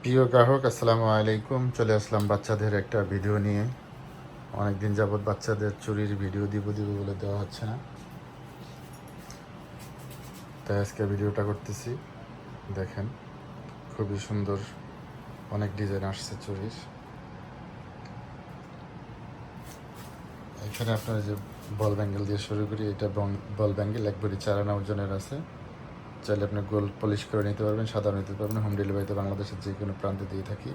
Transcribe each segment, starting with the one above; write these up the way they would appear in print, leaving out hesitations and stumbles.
প্রিয় গ্রাহক, আসসালামু আলাইকুম। চলে আসলাম বাচ্চাদের একটা ভিডিও নিয়ে। অনেকদিন যাবৎ বাচ্চাদের চুরির ভিডিও দিব বলে দেওয়া হচ্ছে না, তাই আজকে ভিডিওটা করতেছি। দেখেন, খুবই সুন্দর অনেক ডিজাইন আসছে চুরির। এখানে আপনার যে বল ব্যাঙ্গেল দিয়ে শুরু করি, এটা বল ব্যাঙ্গেল 1 ভরি 4 আনা ওজনের আছে। চাইলে আপনি গোল্ড পলিশ করে নিতে পারবেন, সাদা নিতে পারবেন। হোম ডেলিভারিতে বাংলাদেশের যে কোনো প্রান্তে দিয়ে থাকি।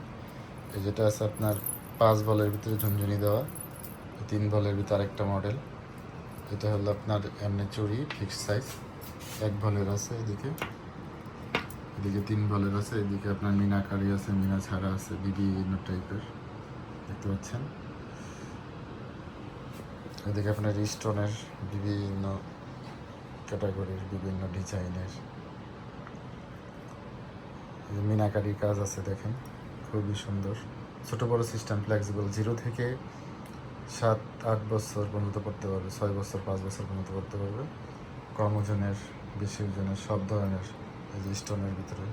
এই যেটা আছে আপনার 5 বলের ভিতরে ঝুনঝুনি দেওয়া, 3 বলের ভিতরে আরেকটা মডেল। এটা হলো আপনার এমনি চুড়ি ফিক্সড সাইজ, 1 ভলের আছে এদিকে, এদিকে 3 ভলের আছে, এদিকে আপনার মিনাকারি আছে, মিনা ছাড়া আছে, বিভিন্ন টাইপের দেখতে পাচ্ছেন। এদিকে আপনার স্টোনের বিভিন্ন ক্যাটাগরির বিভিন্ন ডিজাইনের মিনাকারির কাজ আছে। দেখেন, খুবই সুন্দর। ছোটো বড়ো সিস্টেম ফ্লেক্সিবল, 0 থেকে 7-8 বছর পর্যন্ত করতে পারবে, 6 বছর 5 বছর পর্যন্ত করতে পারবে। কম ওজনের, বেশি ওজনের, সব ধরনের। এই যে স্টোনের ভিতরে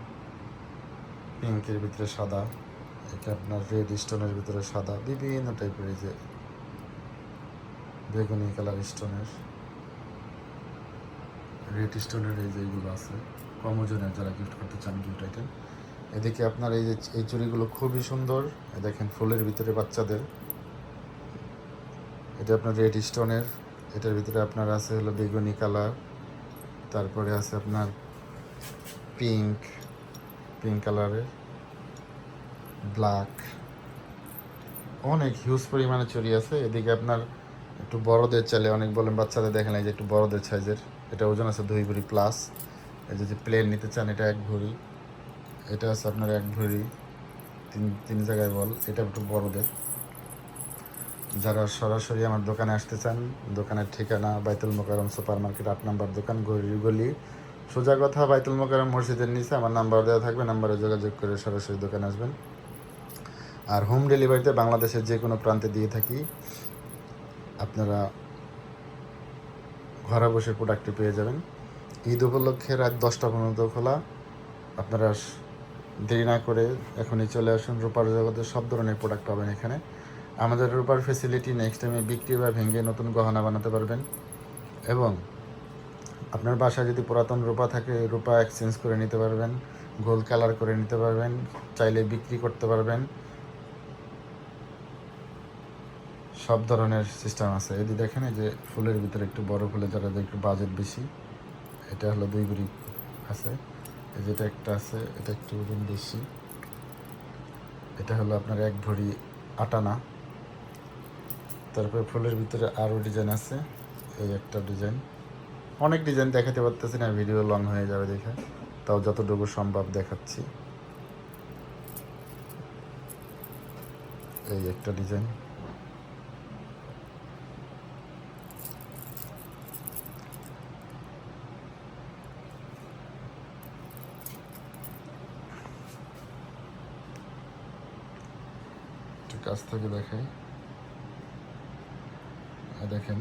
পিঙ্কের ভিতরে সাদা, এটা আপনার রেড স্টোনের ভিতরে সাদা, বিভিন্ন টাইপের। এই যে বেগুনি কালার স্টোনের, রেড স্টোনের এই যে এইগুলো আছে কম ওজনের, যারা গিফট করতে চান গিফট আইটেম। এদিকে আপনার এই যে এই চুড়িগুলো খুবই সুন্দর। দেখেন, ফুলের ভিতরে বাচ্চাদের, এটা আপনার রেড স্টোনের। এটার ভিতরে আপনার আছে হলো বেগুনি কালার, তারপরে আছে আপনার পিঙ্ক কালারের, ব্ল্যাক, অনেক হিউজ পরিমাণে চুড়ি আছে। এদিকে আপনার একটু বড়দের চাইলে, অনেক বলেন বাচ্চাদের দেখেন, এই যে একটু বড়দের সাইজের, এটা ওজন আছে 2 ভরি প্লাস। এই যে প্লেন নিতে চান, এটা 1 ভরি। এটা আছে আপনার 1 ভরি, তিন জায়গায় বল, এটা একটু বড়দের। যারা সরাসরি আমার দোকানে আসতে চান, দোকানের ঠিকানা বাইতুল মোকাররম সুপার মার্কেট 8 নম্বর দোকান, গলি। সোজা কথা, বাইতুল মোকাররম মসজিদের নিচে আমার নাম্বার দেওয়া থাকবে, নাম্বারে যোগাযোগ করে সরাসরি দোকানে আসবেন। আর হোম ডেলিভারিতে বাংলাদেশের যে কোনো প্রান্তে দিয়ে থাকি। আপনারা ঘরে বসে প্রোডাক্টটি পেয়ে যাবেন। ঈদ উপলক্ষে রাত 10টা পর্যন্ত খোলা। আপনারা দেরি না করে এখনই চলে আসুন। রূপার জগতের সব ধরনের প্রোডাক্ট পাবেন এখানে। আমাদের রূপার ফেসিলিটি, নেক্সট টাইমে বিক্রি বা ভেঙে নতুন গহনা বানাতে পারবেন। এবং আপনার বাসায় যদি পুরাতন রূপা থাকে, রূপা এক্সচেঞ্জ করে নিতে পারবেন, গোল্ড কালার করে নিতে পারবেন, চাইলে বিক্রি করতে পারবেন। সব ধরনের সিস্টেম আছে। এদি দেখেন, এই যে ফুলের ভিতরে একটু বড় ফুলে, যারা একটু বাজেট বেশি, এটা হলো 2 ভরি আছে। এই যেটা একটা আছে, এটা একটু ওজন বেশি, এটা হলো আপনার 1 ভরি 8 আনা। তারপরে ফুলের ভিতরে আরও ডিজাইন আছে, এই একটা ডিজাইন। অনেক ডিজাইন দেখাতে পারতেছি না, ভিডিও লং হয়ে যাবে দেখে, তাও যতটুকু সম্ভব দেখাচ্ছি। এই একটা ডিজাইন, একটু কাছ থেকে দেখাই। দেখেন,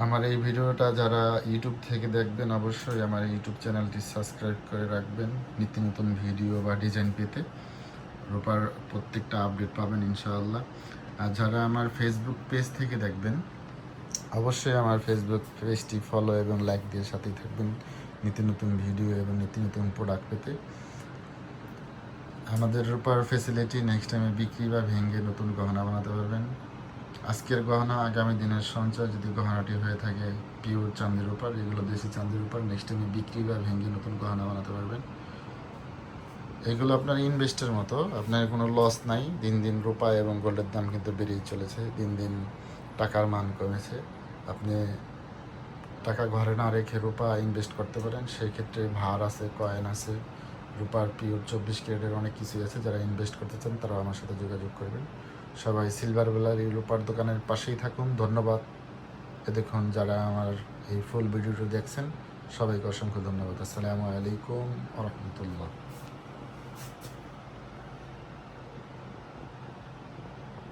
আমার এই ভিডিওটা যারা ইউটিউব থেকে দেখবেন, অবশ্যই আমার ইউটিউব চ্যানেলটি সাবস্ক্রাইব করে রাখবেন, নিত্য নতুন ভিডিও বা ডিজাইন পেতে। রূপার প্রত্যেকটা আপডেট পাবেন ইনশাআল্লাহ। আর যারা আমার ফেসবুক পেজ থেকে দেখবেন, অবশ্যই আমার ফেসবুক পেজটি ফলো এবং লাইক দিয়ে সাথেই থাকবেন, নিত্য নতুন ভিডিও এবং নিত্য নতুন প্রোডাক্ট পেতে। আমাদের রূপার ফেসিলিটি, নেক্সট টাইমে বিক্রি বা ভেঙে নতুন গহনা বানাতে পারবেন। আজকের গহনা আগামী দিনের সঞ্চয়, যদি গহনাটি হয়ে থাকে পিওর চাঁদের উপর, এগুলো দেশি চাঁদের উপর, নেক্সট টাইমে বিক্রি বা ভেঙে নতুন গহনা বানাতে পারবেন। এগুলো আপনার ইনভেস্টের মতো, আপনার কোনো লস নাই। দিন দিন রূপা এবং গোল্ডের দাম কিন্তু বেড়েই চলেছে, দিন দিন টাকার মান কমেছে। আপনি টাকা ঘরে না রেখে রূপা ইনভেস্ট করতে পারেন, সেই ক্ষেত্রে ভার আছে, কয়েন আছে, রূপার পিওর 24 ক্যারেটের অনেক কিছুই আছে। যারা ইনভেস্ট করতে চান তারা আমার সাথে যোগাযোগ করবেন। সবাই সিলভার বেলার এই রূপার দোকানের পাশেই থাকুন। ধন্যবাদ। দেখুন, যারা আমার এই ফুল ভিডিওটি দেখছেন, সবাইকে অসংখ্য ধন্যবাদ। আসসালামু আলাইকুম ওয়া রাহমাতুল্লাহ।